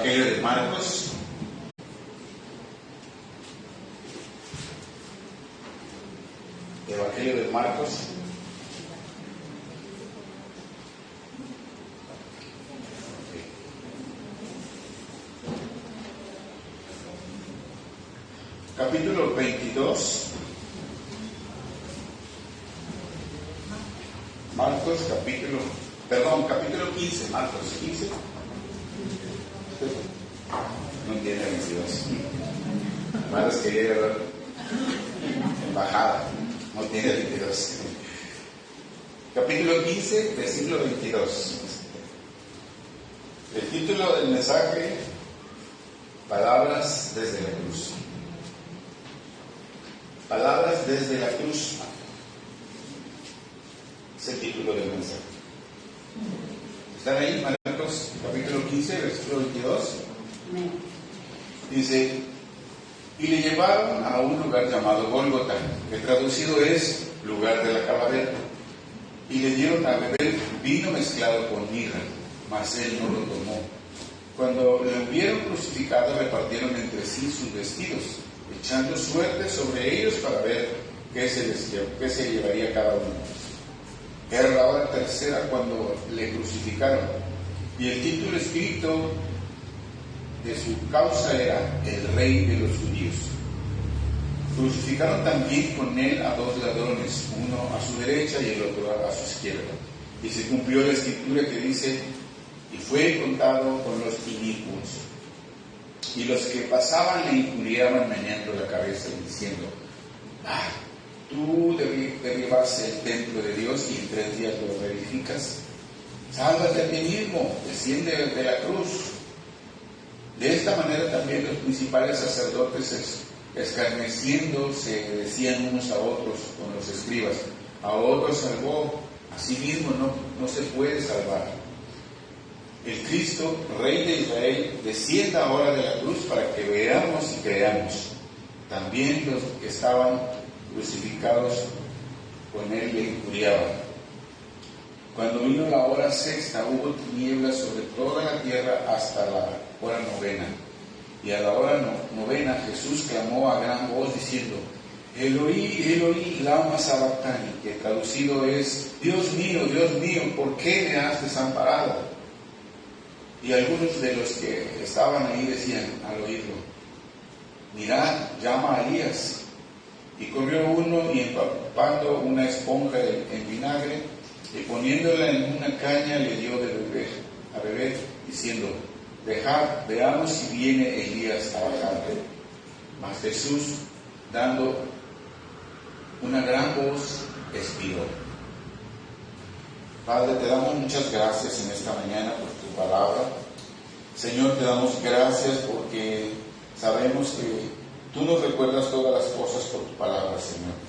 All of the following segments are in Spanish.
Evangelio de Marcos. Evangelio de Marcos. Capítulo 22. Marcos, capítulo 15, Marcos 15. No tiene 22. Hermanos, quería ver bajada. No tiene 22. Capítulo 15, versículo 22. El título del mensaje: Palabras desde la cruz. Palabras desde la cruz. Es el título del mensaje. ¿Están ahí? Marcos capítulo 15, versículo 22. Dice: y le llevaron a un lugar llamado Gólgota, que traducido es lugar de la calavera, y le dieron a beber vino mezclado con mirra, mas él no lo tomó. Cuando le hubieron crucificado, repartieron entre sí sus vestidos, echando suerte sobre ellos para ver qué se llevaría cada uno. Era la hora tercera cuando le crucificaron, y el título escrito de su causa era El Rey de los Judíos. Crucificaron también con él a dos ladrones, uno a su derecha y el otro a su izquierda. Y se cumplió la escritura que dice: y fue contado con los inicuos. Y los que pasaban le injuriaban meneando la cabeza y diciendo: tú derribaste el templo de Dios y en 3 días lo reedificas. Sálvate a ti mismo, desciende de la cruz. De esta manera también los principales sacerdotes, escarneciendo, se decían unos a otros con los escribas: a otros salvó, a sí mismo no se puede salvar. El Cristo, Rey de Israel, descienda ahora de la cruz para que veamos y creamos. También los que estaban crucificados con él le injuriaban. Cuando vino la hora sexta, hubo tinieblas sobre toda la tierra hasta la hora novena. Y a la hora novena Jesús clamó a gran voz diciendo: Eloí, Eloí, lama sabactani, que traducido es: Dios mío, ¿por qué me has desamparado? Y algunos de los que estaban ahí decían al oírlo: mirad, llama a Elías. Y corrió uno y empapando una esponja en vinagre y poniéndola en una caña le dio a beber, diciendo: dejad, veamos si viene Elías a bajarle. Mas Jesús, dando una gran voz, expiró. Padre, te damos muchas gracias en esta mañana por tu palabra. Señor, te damos gracias porque sabemos que tú nos recuerdas todas las cosas por tu palabra, Señor.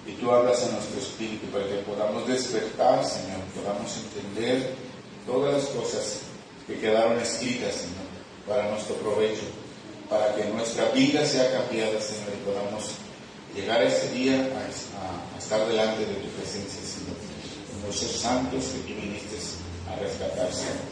Y tú hablas a nuestro espíritu para que podamos despertar, Señor, podamos entender todas las cosas que quedaron escritas, Señor, para nuestro provecho, para que nuestra vida sea cambiada, Señor, y podamos llegar a ese día a estar delante de tu presencia, Señor, como esos santos que tú viniste a rescatar, Señor.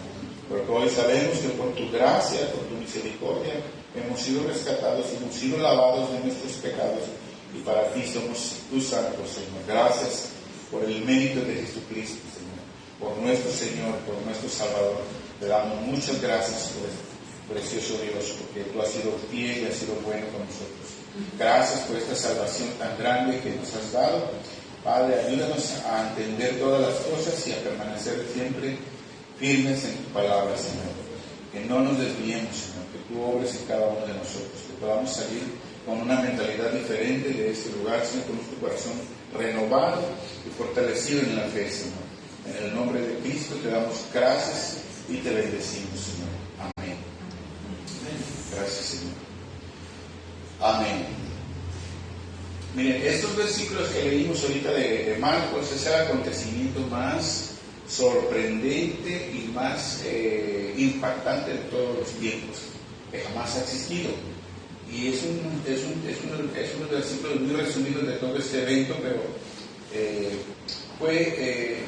Porque hoy sabemos que por tu gracia, por tu misericordia, hemos sido rescatados, hemos sido lavados de nuestros pecados, y para ti somos tus santos, Señor. Gracias por el mérito de Jesucristo, Señor, por nuestro Señor, por nuestro Salvador. Te damos muchas gracias, precioso Dios, porque tú has sido fiel y has sido bueno con nosotros. Gracias por esta salvación tan grande que nos has dado. Padre, ayúdanos a entender todas las cosas y a permanecer siempre firmes en tu palabra, Señor. Que no nos desviemos, Señor, que tú obres en cada uno de nosotros, que podamos salir con una mentalidad diferente de este lugar, Señor, con nuestro corazón renovado y fortalecido en la fe, Señor. En el nombre de Cristo te damos gracias y te bendecimos, Señor. Amén. Gracias, Señor. Amén. Miren, estos versículos que leímos ahorita de Marcos es el acontecimiento más sorprendente y más impactante de todos los tiempos, que jamás ha existido. Y es unos versículos muy resumidos de todo este evento, pero fue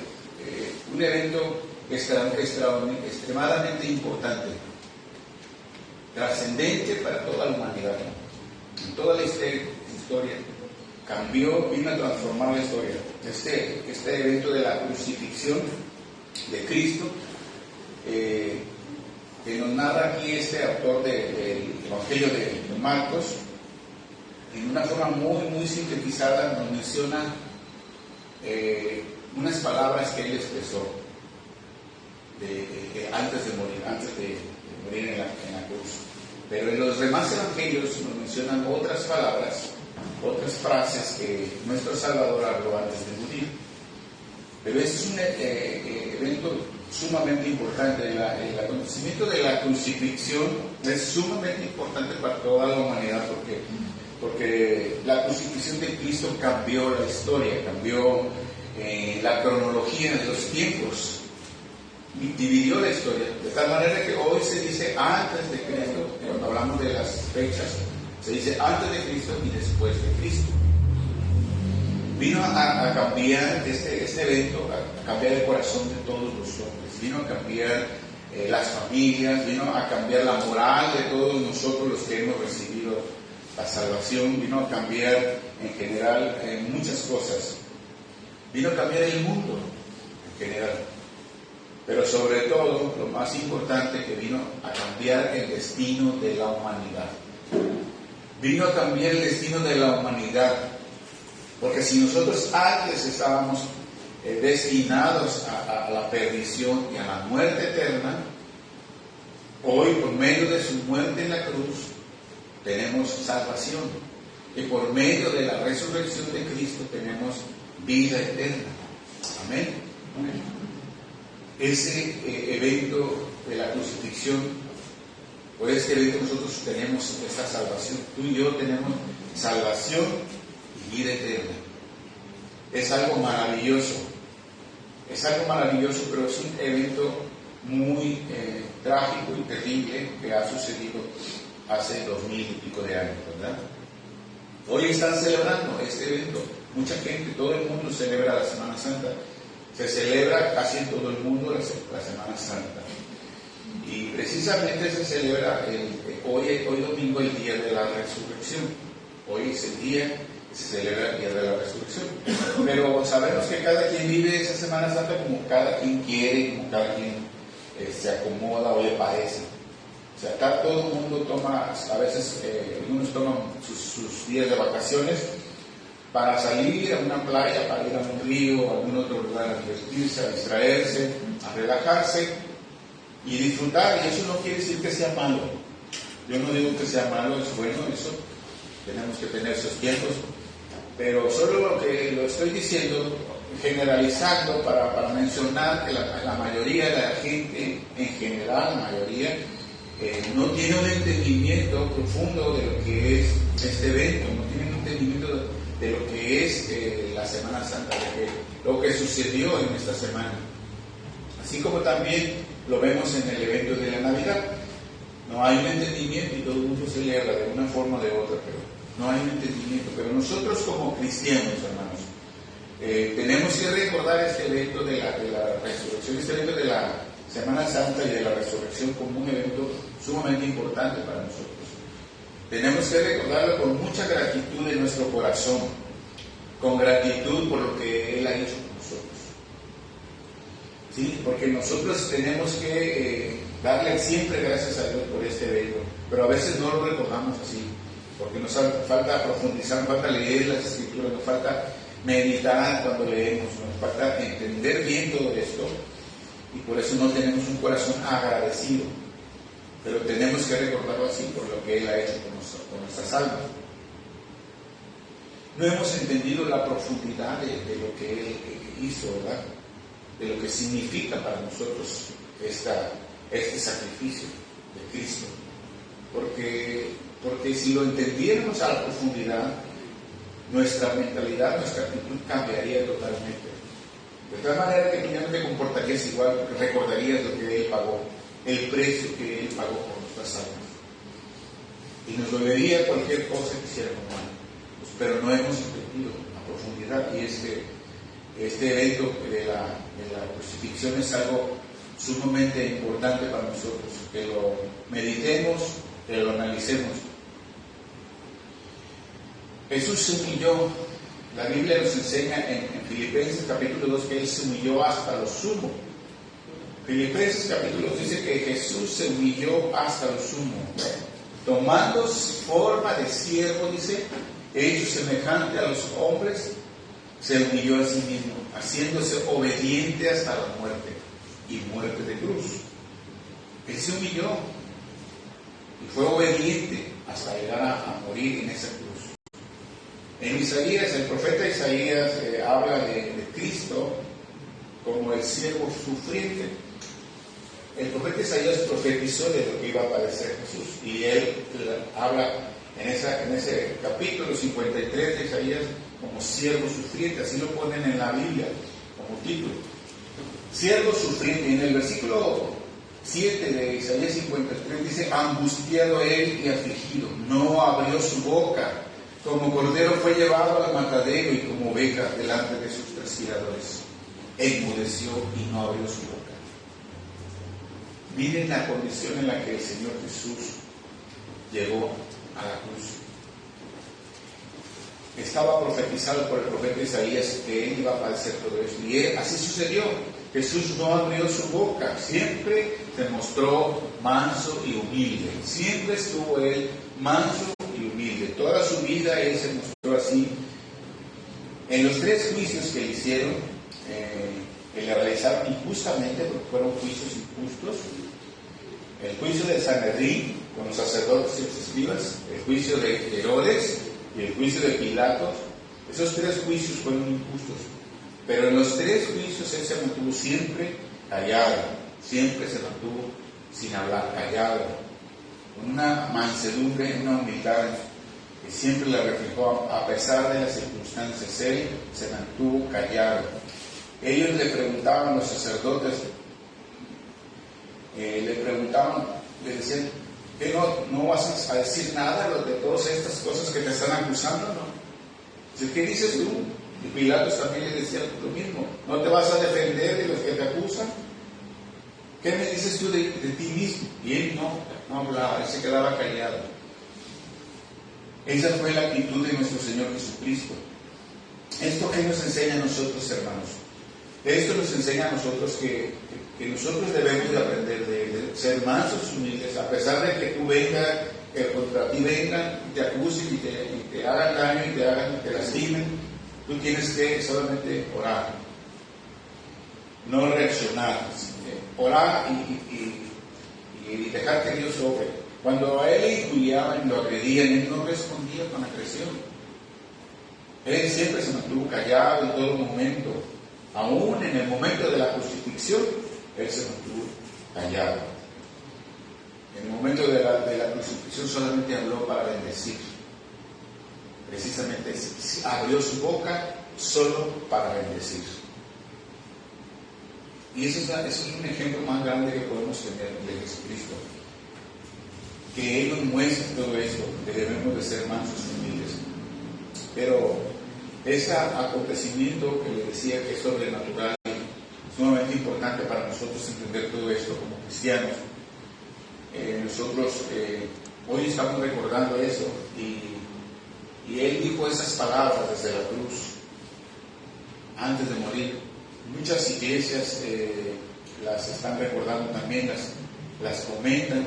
un evento extremadamente importante. trascendente para toda la humanidad. En toda la historia cambió, vino a transformar la historia. Este evento de la crucifixión de Cristo, que nos narra aquí este autor del Evangelio de Marcos, en una forma muy sintetizada nos menciona unas palabras que él expresó antes de morir en la cruz. Pero en los demás evangelios nos mencionan otras palabras, otras frases que nuestro Salvador habló antes de morir. Pero este es un evento sumamente importante. El acontecimiento de la crucifixión es sumamente importante para toda la humanidad porque la crucifixión de Cristo cambió la historia, cambió la cronología de los tiempos, dividió la historia, de tal manera que hoy se dice antes de Cristo. Cuando hablamos de las fechas, se dice antes de Cristo y después de Cristo. Vino a cambiar este evento, a cambiar el corazón de todos los hombres, vino a cambiar las familias, vino a cambiar la moral de todos nosotros los que hemos recibido la salvación, vino a cambiar en general muchas cosas, vino a cambiar el mundo en general. Pero sobre todo, lo más importante, que vino a cambiar el destino de la humanidad. Vino a cambiar el destino de la humanidad. Porque si nosotros antes estábamos destinados a la perdición y a la muerte eterna, hoy, por medio de su muerte en la cruz, tenemos salvación. Y por medio de la resurrección de Cristo tenemos vida eterna. Amén. Amén. Ese evento de la crucifixión, por este evento nosotros tenemos esta salvación. Tú y yo tenemos salvación y vida eterna. Es algo maravilloso. Es algo maravilloso, pero es un evento muy trágico y terrible que ha sucedido hace 2000 y pico de años, ¿verdad? Hoy están celebrando este evento. Mucha gente, todo el mundo celebra la Semana Santa. Se celebra casi en todo el mundo la Semana Santa. Y precisamente se celebra hoy domingo, el día de la resurrección. Hoy es el día que se celebra el día de la resurrección. Pero sabemos que cada quien vive esa Semana Santa como cada quien quiere, como cada quien se acomoda o le parece. O sea, acá todo el mundo toma, a veces algunos toman sus días de vacaciones para salir a una playa, para ir a un río, a algún otro lugar, a divertirse, a distraerse, a relajarse y disfrutar. Y eso no quiere decir que sea malo. Yo no digo que sea malo, es bueno eso. Tenemos que tener esos tiempos. Pero solo lo estoy diciendo, generalizando, para mencionar que la mayoría de la gente, en general, la mayoría, no tiene un entendimiento profundo de lo que es este evento, no tiene un entendimiento de lo que es la Semana Santa, de lo que sucedió en esta semana. Así como también lo vemos en el evento de la Navidad. No hay un entendimiento y todo el mundo celebra de una forma o de otra, pero no hay un entendimiento. Pero nosotros como cristianos, hermanos, tenemos que recordar este evento de la resurrección, este evento de la Semana Santa y de la resurrección como un evento sumamente importante para nosotros. Tenemos que recordarlo con mucha gratitud en nuestro corazón, con gratitud por lo que Él ha hecho con nosotros. ¿Sí? Porque nosotros tenemos que darle siempre gracias a Dios por este evento, pero a veces no lo recordamos así, porque nos falta profundizar, nos falta leer las Escrituras, nos falta meditar cuando leemos, nos falta entender bien todo esto, y por eso no tenemos un corazón agradecido. Pero tenemos que recordarlo así por lo que Él ha hecho con nuestras almas. No hemos entendido la profundidad de lo que Él hizo, ¿verdad? De lo que significa para nosotros este sacrificio de Cristo. Porque si lo entendiéramos a la profundidad, nuestra mentalidad, nuestra actitud cambiaría totalmente. De tal manera que tú ya no te comportarías igual, porque recordarías lo que Él pagó, el precio que Él pagó por nuestras almas. Y nos dolería cualquier cosa que hiciéramos mal, pero no hemos entendido a profundidad. Y este evento de la crucifixión es algo sumamente importante para nosotros, que lo meditemos, que lo analicemos. Jesús se humilló. La Biblia nos enseña en Filipenses capítulo 2 que Él se humilló hasta lo sumo. Filipenses capítulo 2 dice que Jesús se humilló hasta lo sumo, tomando forma de siervo, dice, hecho semejante a los hombres, se humilló a sí mismo, haciéndose obediente hasta la muerte, y muerte de cruz. Él se humilló y fue obediente hasta llegar a morir en esa cruz. En Isaías, el profeta Isaías habla de Cristo como el siervo sufriente. El profeta Isaías profetizó de lo que iba a padecer Jesús, y él habla en ese capítulo 53 de Isaías como siervo sufriente, así lo ponen en la Biblia como título. Siervo sufriente. En el versículo 7 de Isaías 53 dice: angustiado él y afligido, no abrió su boca, como cordero fue llevado al matadero, y como oveja delante de sus trasquiladores, enmudeció y no abrió su boca. Miren la condición en la que el Señor Jesús llegó a la cruz. Estaba profetizado por el profeta Isaías que Él iba a padecer todo eso, y así sucedió. Jesús no abrió su boca, siempre se mostró manso y humilde, siempre estuvo Él manso y humilde. Toda su vida Él se mostró así. En los 3 juicios que le hicieron, que le realizaron injustamente, porque fueron juicios injustos: el juicio de Sanedrín con los sacerdotes y los escribas, el juicio de Herodes y el juicio de Pilatos. Esos 3 juicios fueron injustos, pero en los 3 juicios Él se mantuvo siempre callado, siempre se mantuvo sin hablar, callado, con una mansedumbre, una humildad que siempre le reflejó a pesar de las circunstancias. Él se mantuvo callado. Ellos le preguntaban a los sacerdotes, le decían: ¿qué no vas a decir nada de todas estas cosas que te están acusando? ¿No? ¿Qué dices tú? Y Pilatos también le decía lo mismo: ¿no te vas a defender de los que te acusan? ¿Qué me dices tú de ti mismo? Y él no hablaba, él se quedaba callado. Esa fue la actitud de nuestro Señor Jesucristo. ¿Esto qué nos enseña a nosotros, hermanos? Esto nos enseña a nosotros que nosotros debemos de aprender de ser mansos y humildes, a pesar de que tú vengas, que contra ti vengan, te acusen y te hagan daño y te lastimen. Tú tienes que solamente orar, no reaccionar, orar y dejar que Dios obre. Cuando a él le injuriaban y lo agredían, él no respondía con agresión. Él siempre se mantuvo callado en todo momento. Aún en el momento de la crucifixión, Él se mantuvo callado. En el momento de la crucifixión solamente habló para bendecir. Precisamente abrió su boca solo para bendecir. Y eso es un ejemplo más grande que podemos tener de Jesucristo. Que Él nos muestra todo esto, que debemos de ser mansos y humildes. Pero ese acontecimiento que le decía que es sobrenatural, es sumamente importante para nosotros entender todo esto como cristianos. Nosotros hoy estamos recordando eso, y Él dijo esas palabras desde la cruz, antes de morir. Muchas iglesias las están recordando también, las comentan.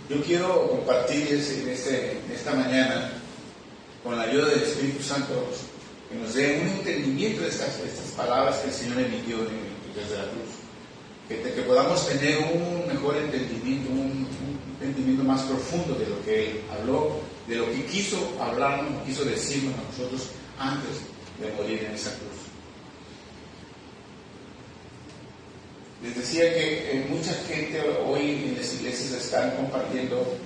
Yo quiero compartirles en esta mañana, con la ayuda del Espíritu Santo, que nos dé un entendimiento de estas palabras que el Señor emitió desde la cruz. Que podamos tener un mejor entendimiento, un entendimiento más profundo de lo que Él habló, de lo que quiso hablarnos, quiso decirnos a nosotros antes de morir en esa cruz. Les decía que mucha gente hoy en las iglesias están compartiendo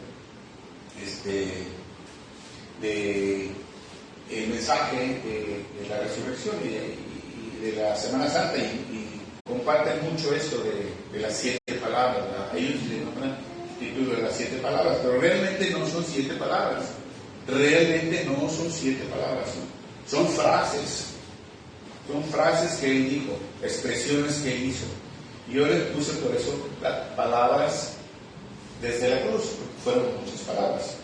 el mensaje de la resurrección y de la Semana Santa, y comparten mucho esto de las 7 palabras. Ellos le nombran el título de las 7 palabras, pero realmente no son 7 palabras. Realmente no son 7 palabras. Son frases. Son frases que Él dijo, expresiones que Él hizo. Y yo les puse por eso las palabras desde la cruz, porque fueron muchas palabras.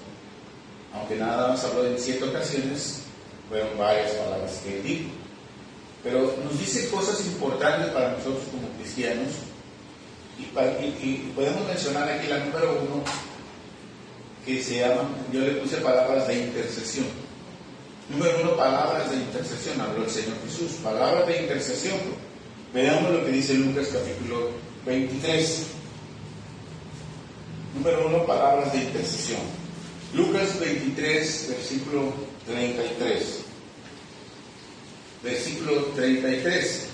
Aunque nada más habló en 7 ocasiones, fueron varias palabras que él dijo. Pero nos dice cosas importantes para nosotros como cristianos, y podemos mencionar aquí la número 1, que se llama, yo le puse palabras de intercesión. Número 1, palabras de intercesión, habló el Señor Jesús, palabras de intercesión. Veamos lo que dice Lucas capítulo 23. Número 1, palabras de intercesión. Lucas 23, versículo 33. Versículo 33.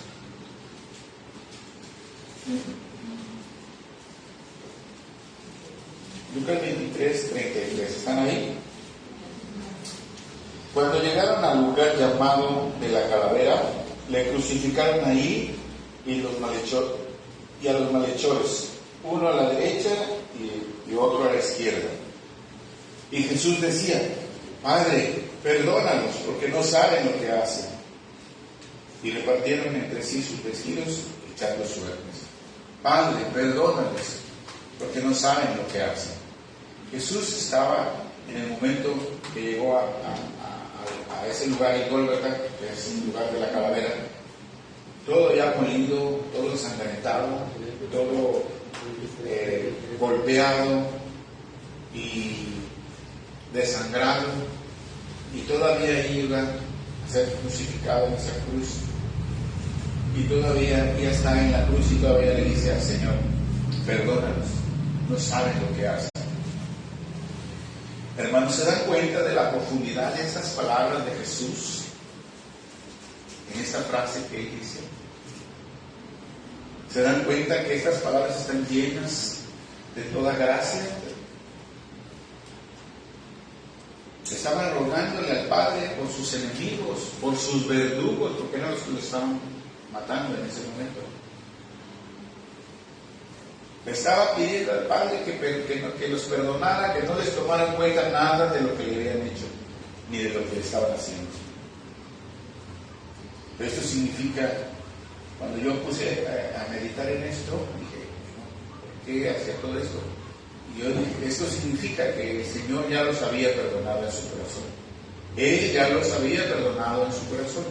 Lucas 23, 33. ¿Están ahí? Cuando llegaron al lugar llamado de la Calavera, le crucificaron ahí y a los malhechores, uno a la derecha y otro a la izquierda. Y Jesús decía: Padre, perdónalos, porque no saben lo que hacen. Y repartieron entre sí sus vestidos, echando suertes. Padre, perdónalos, porque no saben lo que hacen. Jesús estaba en el momento que llegó a ese lugar, el Gólgota, que es un lugar de la calavera, todo ya molido, todo ensangrentado, todo golpeado y desangrado, y todavía iba a ser crucificado en esa cruz, y todavía ya está en la cruz, y todavía le dice al Señor: perdónalos, no saben lo que hacen. Hermanos, ¿se dan cuenta de la profundidad de estas palabras de Jesús en esta frase que él dice? ¿Se dan cuenta que estas palabras están llenas de toda gracia? Estaban rogándole al Padre por sus enemigos, por sus verdugos, porque eran los que lo estaban matando en ese momento. Le estaba pidiendo al Padre que los perdonara, que no les tomara en cuenta nada de lo que le habían hecho, ni de lo que le estaban haciendo. Pero esto significa, cuando yo puse a meditar en esto, dije: ¿por qué hacía todo esto? Y yo dije: esto significa que el Señor ya los había perdonado en su corazón. Él ya los había perdonado en su corazón.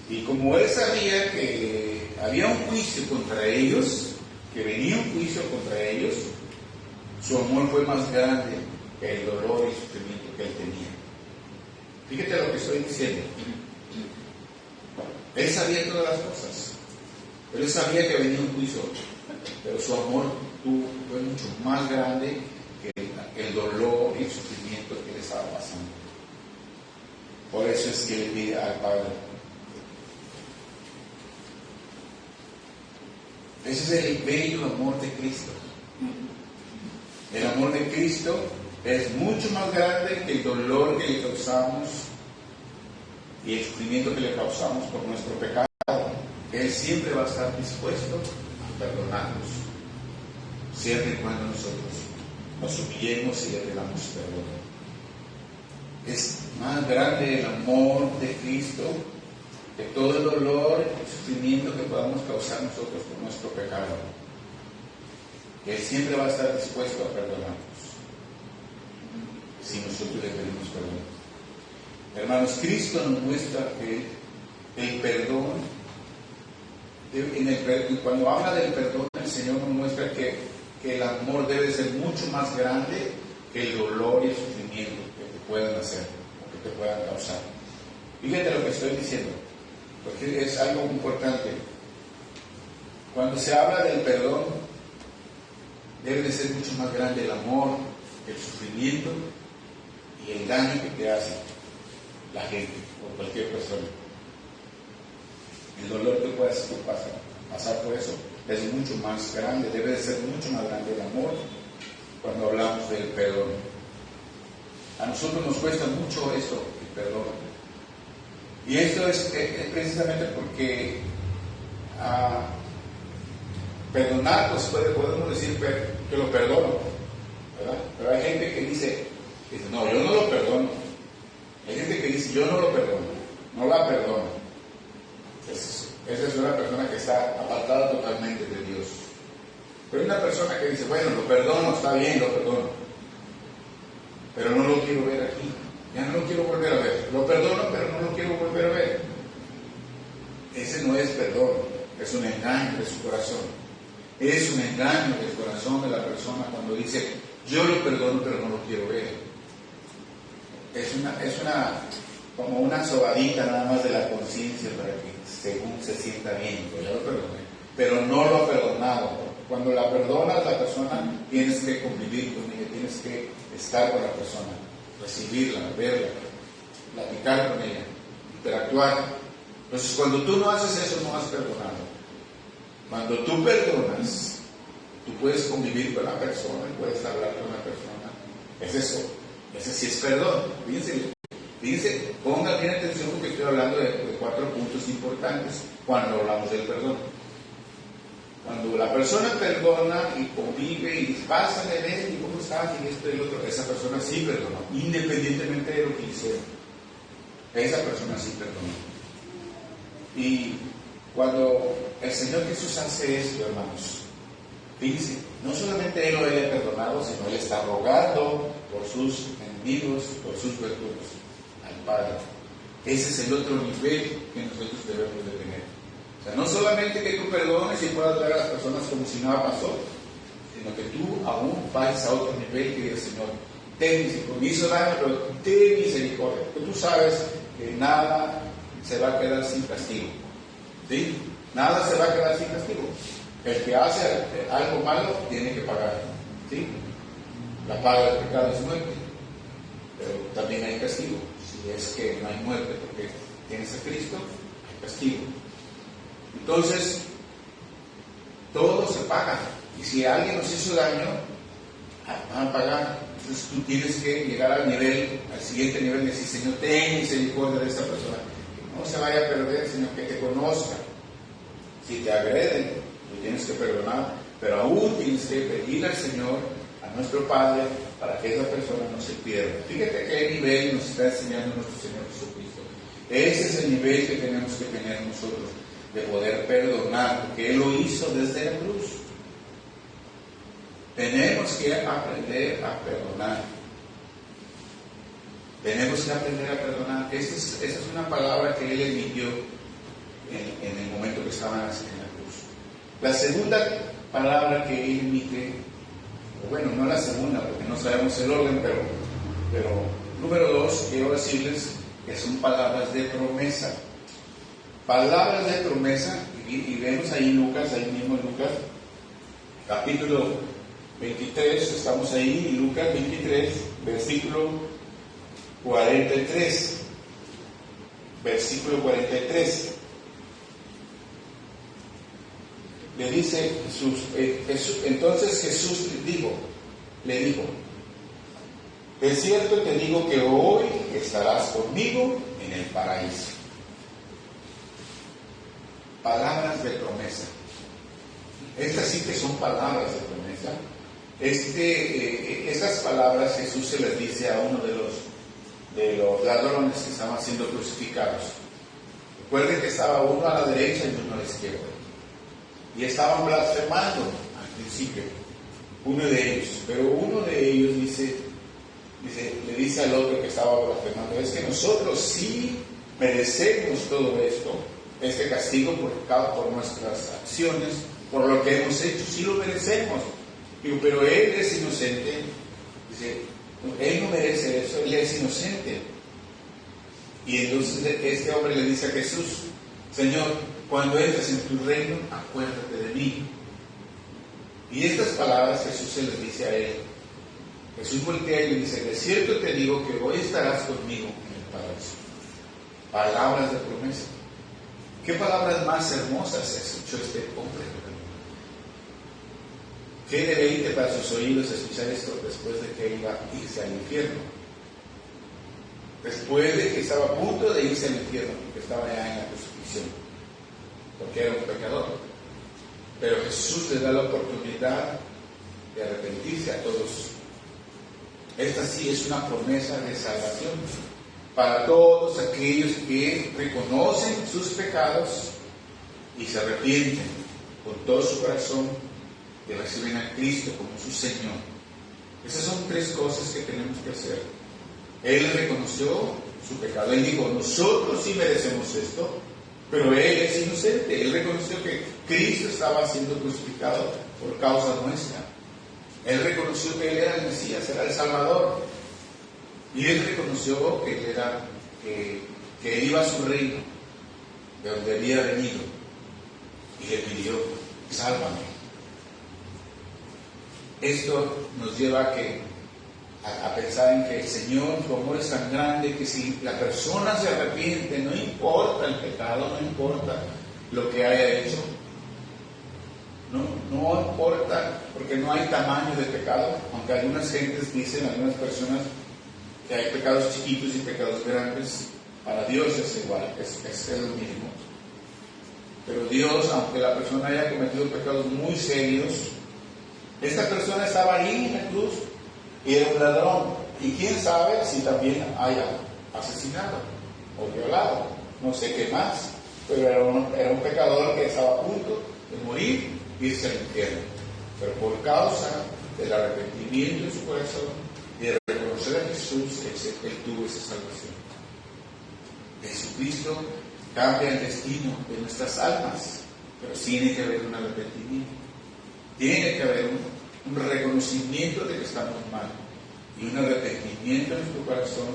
Y como Él sabía que había un juicio contra ellos, que venía un juicio contra ellos, su amor fue más grande que el dolor y sufrimiento que Él tenía. Fíjate lo que estoy diciendo. Él sabía todas las cosas. Él sabía que venía un juicio, pero su amor fue mucho más grande que el dolor y el sufrimiento que le estaba pasando. Por eso es que le pide al Padre. Ese es el bello amor de Cristo. El amor de Cristo es mucho más grande que el dolor que le causamos y el sufrimiento que le causamos por nuestro pecado. Él siempre va a estar dispuesto a perdonarnos, siempre y cuando nosotros nos humillemos y le pedamos perdón. Es más grande el amor de Cristo que todo el dolor y sufrimiento que podamos causar nosotros por nuestro pecado. Él siempre va a estar dispuesto a perdonarnos si nosotros le pedimos perdón. Hermanos, Cristo nos muestra que el perdón, cuando habla del perdón, el Señor nos muestra que el amor debe ser mucho más grande que el dolor y el sufrimiento que te puedan hacer o que te puedan causar. Fíjate lo que estoy diciendo, porque es algo importante. Cuando se habla del perdón, debe de ser mucho más grande el amor, el sufrimiento y el daño que te hace la gente o cualquier persona. El dolor que puedas pasar por eso es mucho más grande, debe de ser mucho más grande el amor cuando hablamos del perdón. A nosotros nos cuesta mucho eso, el perdón. Y esto es precisamente porque perdonar, pues podemos decir que lo perdono, ¿verdad? Pero hay gente que dice, no, yo no lo perdono. Hay gente que dice, yo no lo perdono, no la perdono. Esa es una persona que está apartada totalmente de Dios. Pero hay una persona que dice, bueno, lo perdono, está bien, lo perdono, pero no lo quiero ver aquí, ya no lo quiero volver a ver. Lo perdono, pero no lo quiero volver a ver. Ese no es perdón, es un engaño de su corazón. Es un engaño del corazón de la persona cuando dice, yo lo perdono, pero no lo quiero ver. Es como una sobadita nada más de la conciencia para que según se sienta bien, pues ya lo perdoné, pero no lo ha perdonado. Cuando la perdonas, la persona, tienes que convivir con ella, tienes que estar con la persona, recibirla, verla, platicar con ella, interactuar. Entonces, cuando tú no haces eso, no has perdonado. Cuando tú perdonas, tú puedes convivir con la persona, puedes hablar con la persona. Es eso, ese sí es perdón. Fíjense, pongan bien atención porque estoy hablando de 4 puntos importantes cuando hablamos del perdón. Cuando la persona perdona y convive y dice, pásale, ven, y cómo estás, y esto y lo otro, esa persona sí perdonó, independientemente de lo que hicieron. Esa persona sí perdonó. Y cuando el Señor Jesús hace esto, hermanos, fíjense, no solamente Él lo haya perdonado, sino Él está rogando por sus enemigos, por sus verduros al Padre. Ese es el otro nivel que nosotros debemos de tener. O sea, no solamente que tú perdones y puedas ver a las personas como si nada pasó, sino que tú aún vayas a otro nivel que diga, Señor, ten misericordia, hizo daño, pero ten misericordia. Porque tú sabes que nada se va a quedar sin castigo. ¿Sí? Nada se va a quedar sin castigo. El que hace algo malo tiene que pagar. ¿Sí? La paga del pecado es muerte. Pero también hay castigo. Si es que no hay muerte porque tienes a Cristo, hay castigo. Entonces, todo se paga. Y si alguien nos hizo daño, van a pagar. Entonces tú tienes que llegar al siguiente nivel y decir, Señor, ten misericordia de esta persona. Que no se vaya a perder, sino que te conozca. Si te agreden, tú tienes que perdonar, pero aún tienes que pedir al Señor, a nuestro Padre, para que esa persona no se pierda. Fíjate qué nivel nos está enseñando nuestro Señor Jesucristo. Ese es el nivel que tenemos que tener nosotros, de poder perdonar, porque Él lo hizo desde la cruz. Tenemos que aprender a perdonar. Tenemos que aprender a perdonar. Esa es una palabra que Él emitió en el momento que estaban en la cruz. La segunda palabra que Él emite, bueno, no la segunda, porque no sabemos el orden, pero número 2, quiero decirles que son palabras de promesa. Palabras de promesa, y vemos ahí Lucas, ahí mismo en Lucas, capítulo 23, estamos ahí, Lucas 23, versículo 43. Versículo 43. Le dice Jesús, entonces Jesús le dijo, de cierto te digo que hoy estarás conmigo en el paraíso. Palabras de promesa. Estas sí que son palabras de promesa. Estas palabras Jesús se las dice a uno de los ladrones que estaban siendo crucificados. Recuerden que estaba uno a la derecha y uno a la izquierda. Y estaban blasfemando al principio, uno de ellos. Pero uno de ellos le dice al otro que estaba blasfemando, es que nosotros sí merecemos todo esto, este castigo por nuestras acciones, por lo que hemos hecho, sí lo merecemos. Digo, pero él es inocente. Dice, él no merece eso, él es inocente. Y entonces este hombre le dice a Jesús, Señor, cuando entres en tu reino, acuérdate de mí. Y estas palabras Jesús se les dice a él. Jesús voltea y le dice, de cierto te digo que hoy estarás conmigo en el paraíso. Palabras de promesa. ¿Qué palabras más hermosas escuchó este hombre? Qué deleite para sus oídos escuchar esto después de que iba a irse al infierno. Después de que estaba a punto de irse al infierno, porque estaba ya en la crucifixión, porque era un pecador. Pero Jesús le da la oportunidad de arrepentirse a todos. Esta sí es una promesa de salvación para todos aquellos que reconocen sus pecados y se arrepienten con todo su corazón y reciben a Cristo como su Señor. Esas son tres cosas que tenemos que hacer. Él reconoció su pecado. Él dijo, nosotros sí merecemos esto, pero Él es inocente. Él reconoció que Cristo estaba siendo crucificado por causa nuestra. Él reconoció que Él era el Mesías, era el Salvador. Y Él reconoció que Él iba a su reino, de donde había venido. Y le pidió, sálvame. Esto nos lleva a pensar en que el Señor, su amor es tan grande que si la persona se arrepiente, no importa el pecado, no importa lo que haya hecho, no importa, porque no hay tamaño de pecado, aunque algunas gentes dicen, algunas personas, que hay pecados chiquitos y pecados grandes. Para Dios es igual, es lo mismo. Pero Dios, aunque la persona haya cometido pecados muy serios, esta persona estaba ahí en la cruz y era un ladrón. Y quién sabe si también haya asesinado o violado, no sé qué más, pero era un pecador que estaba a punto de morir y irse al infierno. Pero por causa del arrepentimiento en su corazón y de reconocer a Jesús, él tuvo esa salvación. Jesucristo cambia el destino de nuestras almas, pero tiene que haber un arrepentimiento. Tiene que haber un reconocimiento de que estamos mal y un arrepentimiento en nuestro corazón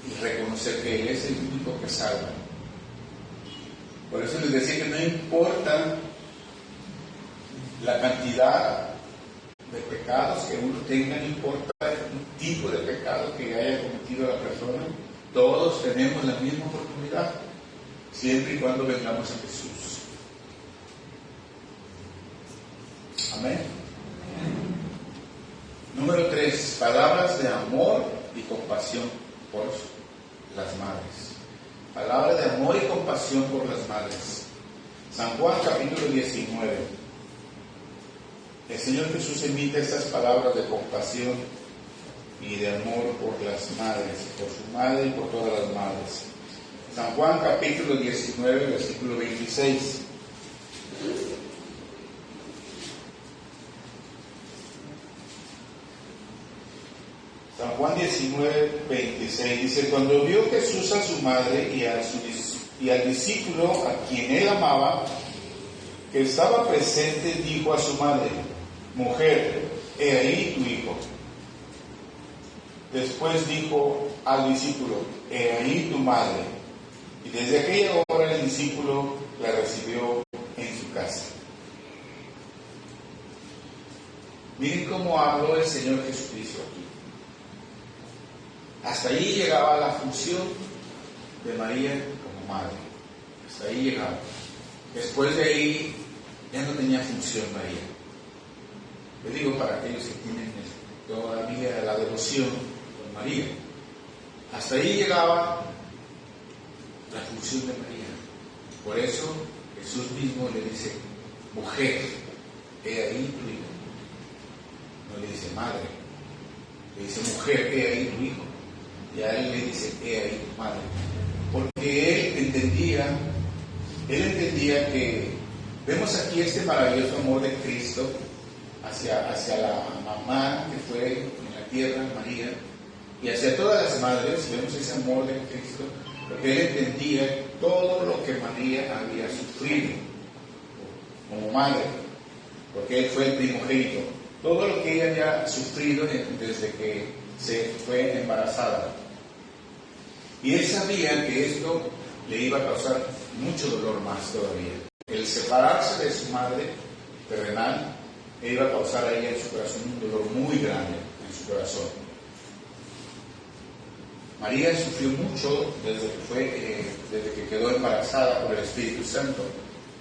y reconocer que Él es el único que salva. Por eso les decía que no importa la cantidad de pecados que uno tenga, no importa el tipo de pecado que haya cometido la persona, todos tenemos la misma oportunidad, siempre y cuando vengamos a Jesús. Amén. Número 3, palabras de amor y compasión por las madres. Palabras de amor y compasión por las madres. San Juan capítulo 19. El Señor Jesús emite estas palabras de compasión y de amor por las madres, por su madre y por todas las madres. San Juan capítulo 19, versículo 26. San Juan 19, 26 dice, cuando vio Jesús a su madre y al discípulo a quien él amaba, que estaba presente, dijo a su madre, mujer, he ahí tu hijo. Después dijo al discípulo, he ahí tu madre. Y desde aquella hora el discípulo la recibió en su casa. Miren cómo habló el Señor Jesucristo aquí. Hasta ahí llegaba la función de María como madre. Hasta ahí llegaba. Después de ahí ya no tenía función María. Les digo para aquellos que tienen todavía la devoción con María. Hasta ahí llegaba la función de María. Por eso Jesús mismo le dice, mujer, he ahí tu hijo. No le dice madre, le dice mujer, he ahí tu hijo. Y a él le dice, he ahí tu madre. Porque él entendía que vemos aquí este maravilloso amor de Cristo hacia la mamá que fue en la tierra, María, y hacia todas las madres. Vemos ese amor de Cristo, porque él entendía todo lo que María había sufrido como madre, porque él fue el primogénito, todo lo que ella había sufrido desde que se fue embarazada. Y él sabía que esto le iba a causar mucho dolor más todavía. El separarse de su madre terrenal le iba a causar a ella en su corazón un dolor muy grande en su corazón. María sufrió mucho desde que quedó embarazada por el Espíritu Santo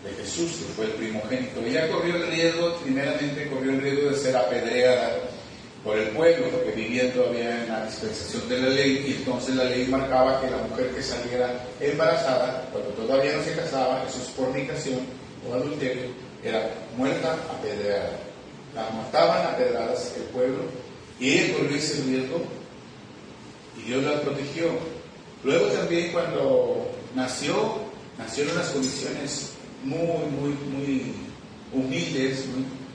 de Jesús, que fue el primogénito. Ella corrió el riesgo de ser apedreada por el pueblo, porque vivían todavía en la dispensación de la ley, y entonces la ley marcaba que la mujer que saliera embarazada, cuando todavía no se casaba, eso es fornicación o adulterio, era muerta apedreada. La mataban a pedradas el pueblo, y ella corrió ese riesgo, y Dios la protegió. Luego también cuando nació en unas condiciones muy humildes,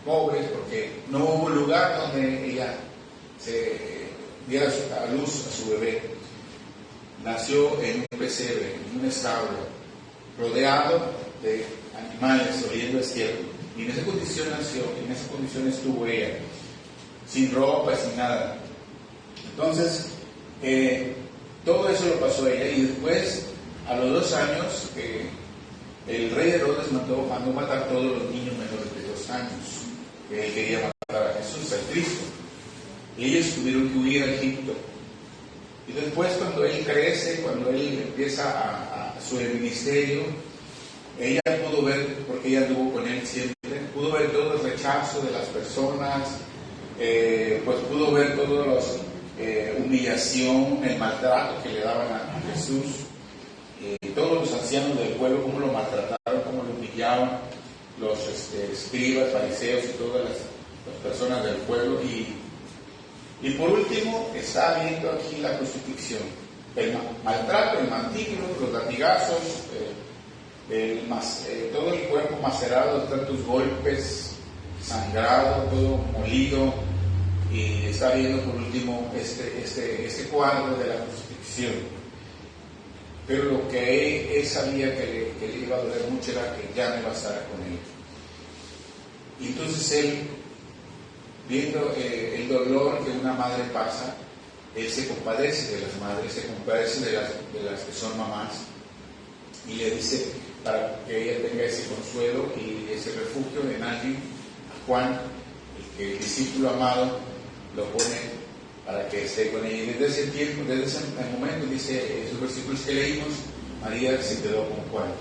pobres, porque no hubo lugar donde ella se diera a luz a su bebé. Nació en un pesebre, en un establo, rodeado de animales, oliendo a estiércol. Y en esa condición nació, y en esa condición estuvo ella, sin ropa, sin nada. Entonces, todo eso lo pasó ella, y después, a los 2 años, el rey Herodes mandó matar a todos los niños menores de 2 años, que él quería matar a Jesús, al Cristo. Y ellos tuvieron que huir a Egipto. Y después, cuando él crece, cuando él empieza a su ministerio, ella pudo ver, porque ella anduvo con él siempre, pudo ver todo el rechazo de las personas, pues pudo ver toda la humillación, el maltrato que le daban a Jesús, todos los ancianos del pueblo, cómo lo maltrataron, cómo lo humillaban, los escribas, fariseos y todas las personas del pueblo. Y por último, está viendo aquí la crucifixión, el maltrato, el martirio, los latigazos, todo el cuerpo macerado, tantos golpes, sangrado, todo molido, y está viendo por último este cuadro de la crucifixión. Pero lo que él sabía que le iba a doler mucho era que ya no iba a estar con él. Y entonces él, viendo el dolor que una madre pasa, él se compadece de las madres, se compadece de las que son mamás, y le dice, para que ella tenga ese consuelo y ese refugio en alguien, a Juan, el discípulo amado, lo pone para que esté con ella. Y desde ese tiempo, desde ese momento, dice esos versículos que leímos, María se quedó con Juan,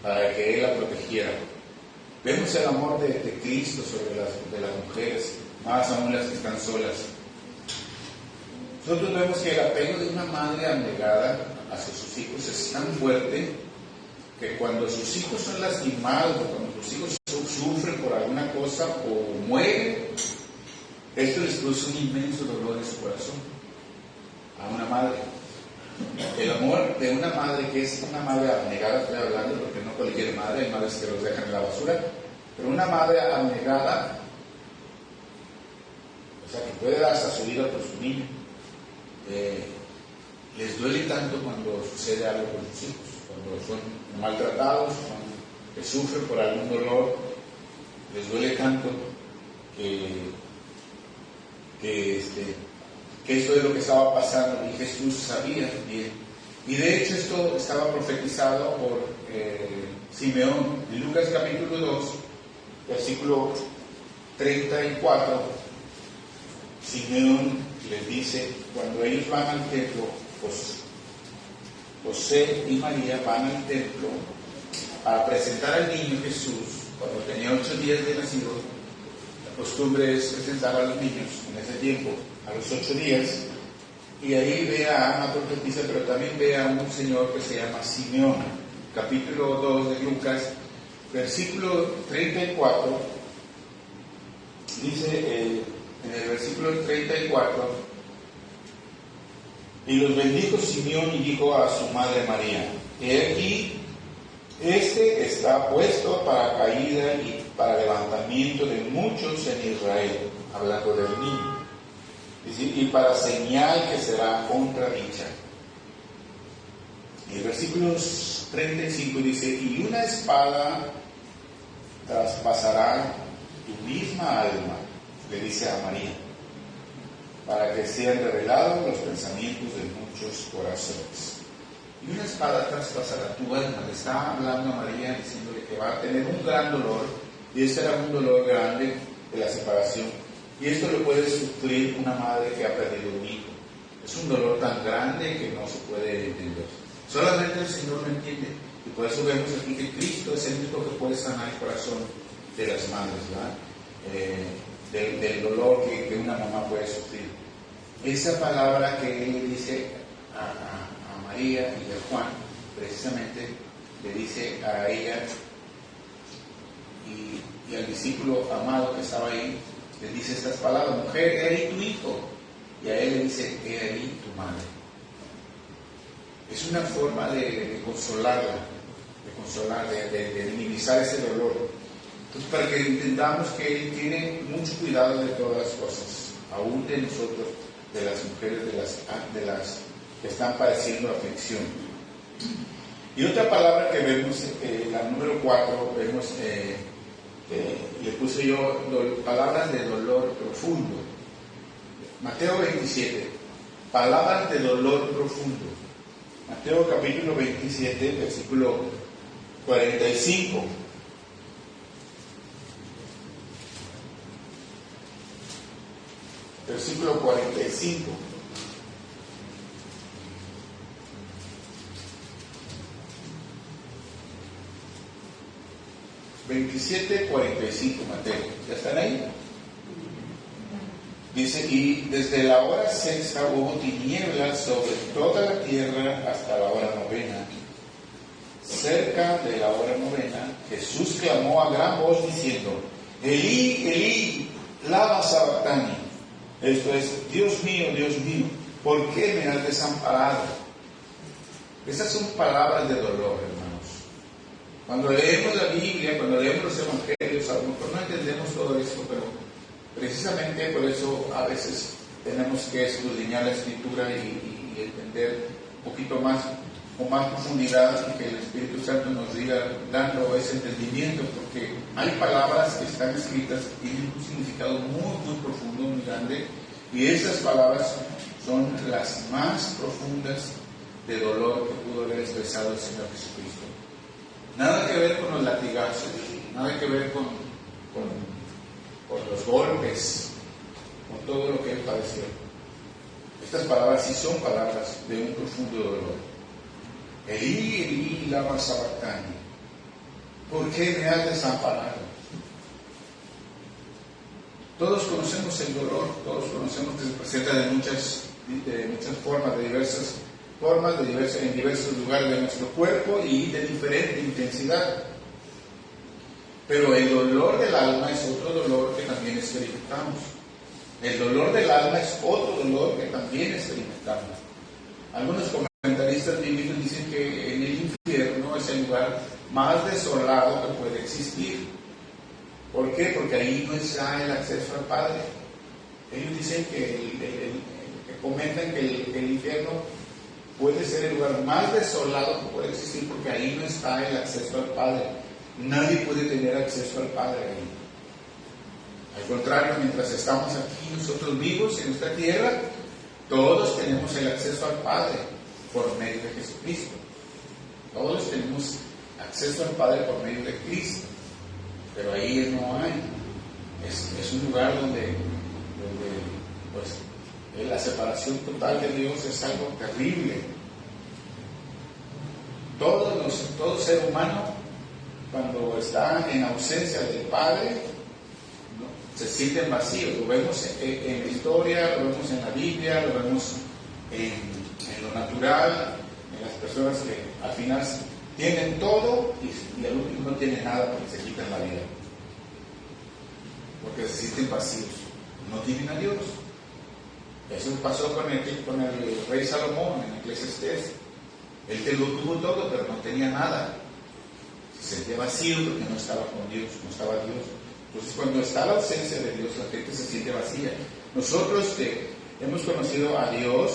para que él la protegiera. Vemos el amor de Cristo sobre las mujeres, más aún las que están solas. Nosotros vemos que el apego de una madre abnegada hacia sus hijos es tan fuerte que cuando sus hijos son lastimados, o cuando sus hijos sufren por alguna cosa o mueren, esto les produce un inmenso dolor en su corazón a una madre. El amor de una madre, que es una madre abnegada, estoy hablando porque no cualquier madre, hay madres que los dejan en la basura, pero una madre abnegada, o sea, que puede dar hasta su vida por su niño, les duele tanto cuando sucede algo con sus hijos, cuando son maltratados, cuando sufren por algún dolor, les duele tanto que esto es lo que estaba pasando, y Jesús sabía bien. Y de hecho esto estaba profetizado por Simeón en Lucas capítulo 2, versículo 34. Simeón les dice, cuando ellos van al templo, pues José y María van al templo a presentar al niño Jesús. Cuando tenía 8 días de nacido, la costumbre es presentar a los niños en ese tiempo a los 8 días, y ahí ve a una profetisa, pero también ve a un señor que se llama Simeón. Capítulo 2 de Lucas, versículo 34, dice en el versículo 34, y los bendijo Simeón y dijo a su madre María, he aquí, este está puesto para caída y para levantamiento de muchos en Israel, hablando del niño, y para señal que será contradicha. Y el versículo 35 dice, y una espada traspasará tu misma alma, le dice a María, para que sean revelados los pensamientos de muchos corazones. Y una espada traspasará tu alma. Le está hablando a María, diciéndole que va a tener un gran dolor, y este era un dolor grande de la separación. Y esto lo puede sufrir una madre que ha perdido un hijo. Es un dolor tan grande que no se puede entender. Solamente el Señor lo entiende. Y por eso vemos aquí que Cristo es el único que puede sanar el corazón de las madres, ¿verdad? Del dolor que una mamá puede sufrir. Esa palabra que él le dice a María y a Juan, precisamente le dice a ella y al discípulo amado que estaba ahí, le dice estas palabras, mujer, he ahí tu hijo, y a él le dice, he ahí tu madre. Es una forma de consolarla, de minimizar ese dolor. Entonces, para que entendamos que Él tiene mucho cuidado de todas las cosas, aún de nosotros, de las mujeres, de las que están padeciendo aflicción. Y otra palabra que vemos, la número 4, vemos, le puse yo palabras de dolor profundo. Mateo 27, palabras de dolor profundo. Mateo capítulo 27, versículo 45. Versículo 45. Mateo. ¿Ya están ahí? Dice, y desde la hora sexta hubo tinieblas sobre toda la tierra hasta la hora novena. Cerca de la hora novena, Jesús clamó a gran voz diciendo, Elí, Elí, lama sabactani. Esto es, Dios mío, ¿por qué me has desamparado? Esas son palabras de dolor, hermanos. Cuando leemos la Biblia, cuando leemos los evangelios, a lo mejor no entendemos todo esto, pero precisamente por eso a veces tenemos que escudriñar la Escritura y entender un poquito más, con más profundidad, y que el Espíritu Santo nos diga, dando ese entendimiento, porque hay palabras que están escritas y tienen un significado muy profundo, muy grande, y esas palabras son las más profundas de dolor que pudo haber expresado el Señor Jesucristo. Nada que ver con los latigazos, nada que ver con los golpes, con todo lo que Él padeció. Estas palabras sí son palabras de un profundo dolor. Elí, Elí, lama sabactani. ¿Por qué me has desamparado? Todos conocemos el dolor, todos conocemos que se presenta de muchas formas, en diversos lugares de nuestro cuerpo y de diferente intensidad. Pero el dolor del alma es otro dolor que también experimentamos. El dolor del alma es otro dolor que también experimentamos. Algunos comentaristas bíblicos dicen que en el infierno es el lugar más desolado que puede existir. ¿Por qué? Porque ahí no está el acceso al Padre. Ellos dicen que comentan que el infierno puede ser el lugar más desolado que puede existir porque ahí no está el acceso al Padre. Nadie puede tener acceso al Padre ahí. Al contrario, mientras estamos aquí nosotros vivos en esta tierra, todos tenemos el acceso al Padre por medio de Jesucristo. Todos tenemos acceso al Padre por medio de Cristo. Pero ahí no hay. Es un lugar donde pues, la separación total de Dios es algo terrible. Todo ser humano, cuando está en ausencia del Padre, ¿no?, se sienten vacíos. Lo vemos en la historia, lo vemos en la Biblia, lo vemos en lo natural, en las personas que al final tienen todo y al último no tienen nada porque se quitan la vida. Porque se sienten vacíos, no tienen a Dios. Eso pasó con el rey Salomón en Eclesiastés. Él lo tuvo todo, pero no tenía nada. Se sentía vacío porque no estaba con Dios, no estaba Dios. Entonces, cuando está la ausencia de Dios, la gente se siente vacía. Nosotros que hemos conocido a Dios,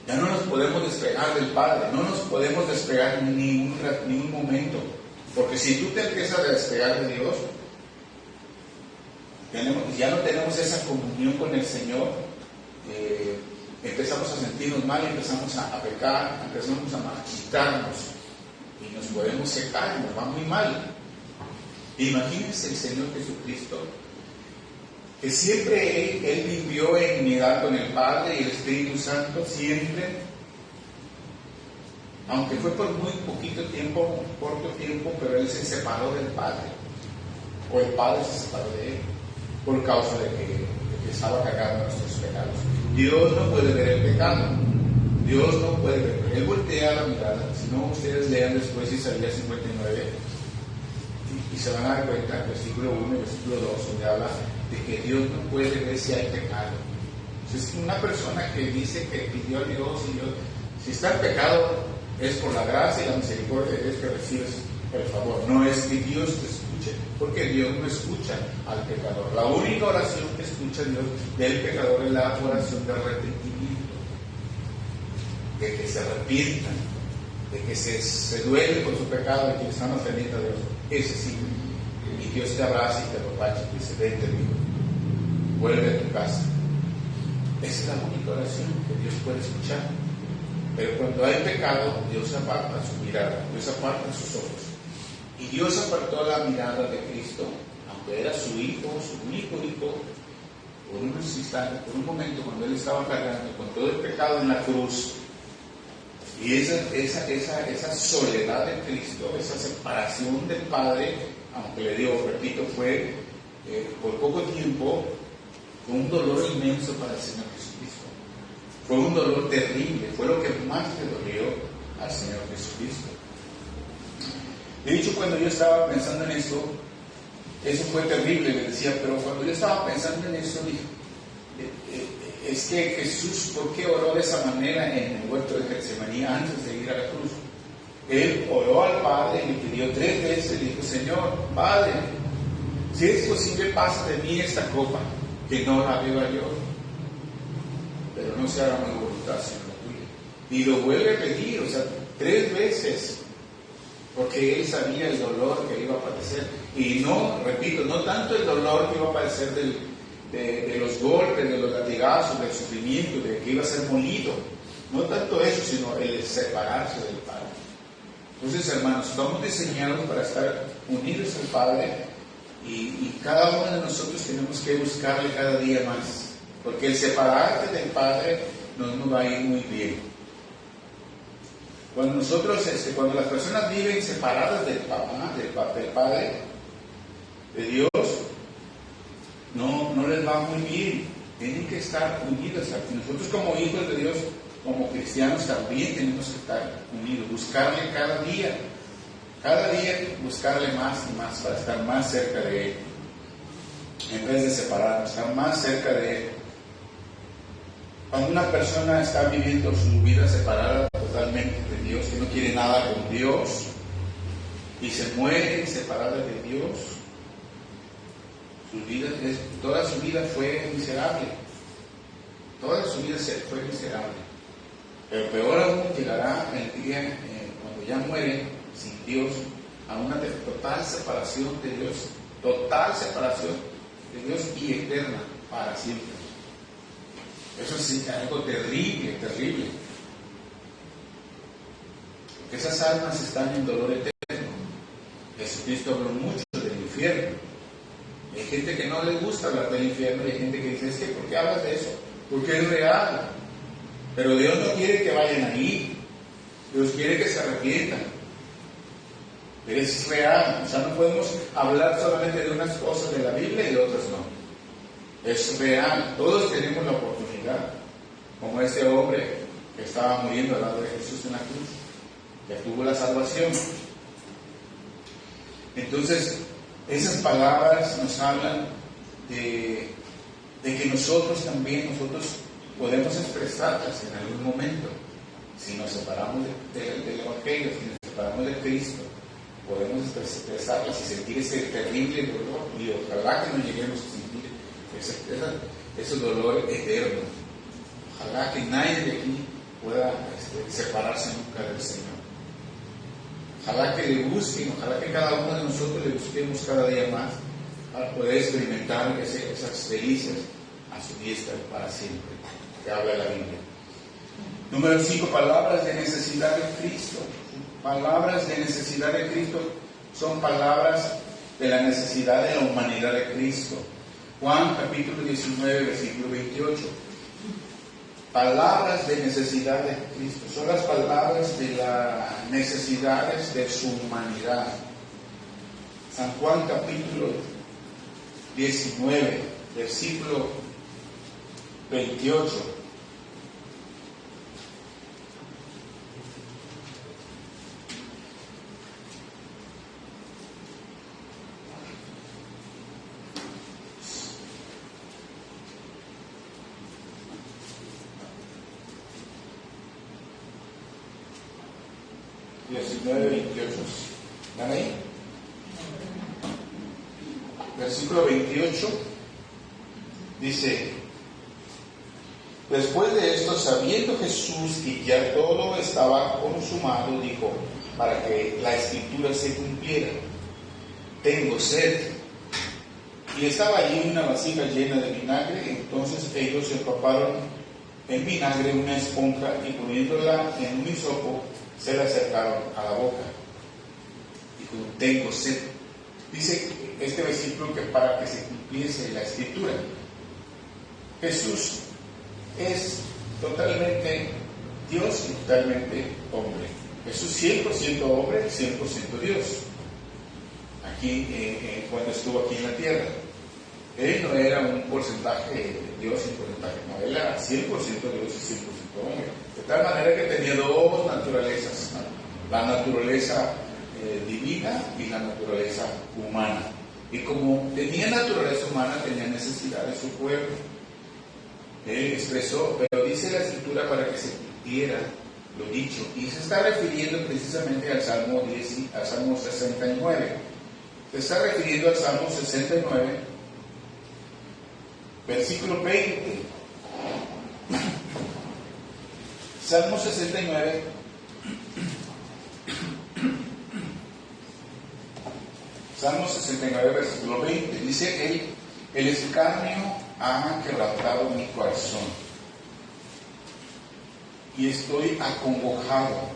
ya no nos podemos despegar del Padre, no nos podemos despegar ni un momento. Porque si tú te empiezas a despegar de Dios, ya no tenemos esa comunión con el Señor, empezamos a sentirnos mal, empezamos a pecar, empezamos a marchitarnos y nos podemos secar y nos va muy mal. Imagínense el Señor Jesucristo, que siempre Él vivió en unidad con el Padre y el Espíritu Santo, siempre, aunque fue por muy poquito tiempo, un corto tiempo, pero Él se separó del Padre, o el Padre se separó de Él, por causa de que estaba cargando nuestros pecados. Dios no puede ver el pecado. Dios no puede ver. Él voltea la mirada. Si no, ustedes lean después Isaías 59 y se van a dar cuenta, versículo 1 y versículo 2, donde habla de que Dios no puede ver si hay pecado. Entonces, una persona que dice que pidió a Dios y Dios, si está en pecado, es por la gracia y la misericordia de Dios que recibes el favor. No es que Dios escuche, porque Dios no escucha al pecador. La única oración que escucha Dios del pecador es la oración de arrepentimiento, de que se arrepientan, de que se duele por su pecado y que están ofendiendo a Dios. Ese sí. Y Dios te abraza y te apapacha y te dice: vente, amigo, vuelve a tu casa. Esa es la única oración que Dios puede escuchar. Pero cuando hay pecado, Dios aparta su mirada, Dios aparta sus ojos. Y Dios apartó la mirada de Cristo, aunque era su hijo, su único hijo, por unos instantes, por un momento, cuando Él estaba cargando con todo el pecado en la cruz. Y esa soledad de Cristo, esa separación del Padre, aunque le dio, repito, fue por poco tiempo, fue un dolor inmenso para el Señor Jesucristo. Fue un dolor terrible, fue lo que más le dolió al Señor Jesucristo. De hecho, cuando yo estaba pensando en eso fue terrible, le decía, pero cuando yo estaba pensando en eso, dije, es que Jesús, ¿por qué oró de esa manera en el huerto de Getsemaní antes de ir a la cruz? Él oró al Padre y le pidió 3 veces, le dijo: Señor, Padre, si es posible, pasa de mí esta copa, que no la beba yo, pero no se haga mi voluntad sino la tuya. Y lo vuelve a pedir, 3 veces, porque él sabía el dolor que iba a padecer. Y no, repito, no tanto el dolor que iba a padecer de los golpes, de los latigazos, del sufrimiento, de que iba a ser molido, no tanto eso, sino el separarse del Padre. Entonces, hermanos, estamos diseñados para estar unidos al Padre, y cada uno de nosotros tenemos que buscarle cada día más, porque el separarte del Padre no nos va a ir muy bien. Cuando cuando las personas viven separadas del Padre, de Dios, no les va muy bien. Tienen que estar unidos. Nosotros como hijos de Dios, como cristianos, también tenemos que estar unidos, buscarle cada día buscarle más y más para estar más cerca de Él, en vez de separarnos, estar más cerca de Él. Cuando una persona está viviendo su vida separada totalmente de Dios, que no quiere nada con Dios, y se muere separada de Dios, toda su vida fue miserable. Toda su vida fue miserable. Pero peor aún llegará el día cuando ya muere sin Dios, a una total separación de Dios, y eterna para siempre. Eso es algo terrible, terrible. Porque esas almas están en dolor eterno. Jesucristo habló mucho del infierno. Hay gente que no le gusta hablar del infierno, y hay gente que dice: es que ¿por qué hablas de eso? Porque es real. Pero Dios no quiere que vayan ahí. Dios quiere que se arrepientan. Es real. No podemos hablar solamente de unas cosas de la Biblia y de otras no. Es real. Todos tenemos la oportunidad, como este hombre que estaba muriendo al lado de Jesús en la cruz, que tuvo la salvación. Entonces, esas palabras nos hablan de que nosotros podemos expresarlas en algún momento. Si nos separamos del Evangelio, si nos separamos de Cristo, podemos expresarlas y sentir ese terrible dolor, y ojalá que no lleguemos a sentir ese dolor eterno. Ojalá que nadie de aquí pueda separarse nunca del Señor. Ojalá que le busquen, ojalá que cada uno de nosotros le busquemos cada día más para poder experimentar esas delicias a su diestra para siempre, que habla la Biblia. Número 5, palabras de necesidad de Cristo. Palabras de necesidad de Cristo son palabras de la necesidad de la humanidad de Cristo. Juan capítulo 19, versículo 28. Palabras de necesidad de Cristo. Son las palabras de las necesidades de su humanidad. San Juan capítulo 19, versículo 28. ¿Están ahí? versículo 28, dice: después de esto, sabiendo Jesús que ya todo estaba consumado, dijo, para que la escritura se cumpliera: tengo sed. Y estaba allí una vasija llena de vinagre. Entonces ellos empaparon en vinagre una esponja y poniéndola en un hisopo, se la acercaron a la boca. Dijo: tengo sed. Dice este versículo que para que se cumpliese la escritura. Jesús es totalmente Dios y totalmente hombre. Jesús 100% hombre, 100% Dios. Aquí, cuando estuvo aquí en la tierra, Él no era un porcentaje de Dios y un porcentaje, no, Él era 100% Dios y 100% hombre. De tal manera que tenía dos naturalezas, ¿no? La naturaleza divina y la naturaleza humana. Y como tenía naturaleza humana, tenía necesidad de su cuerpo. Él expresó, pero dice la escritura para que se cumpliera lo dicho. Y se está refiriendo precisamente al Salmo 10, al Salmo 69. Se está refiriendo al Salmo 69, versículo 20. Salmo 69, Salmo 69, versículo 20. Dice: el escarnio ha quebrantado mi corazón y estoy acongojado.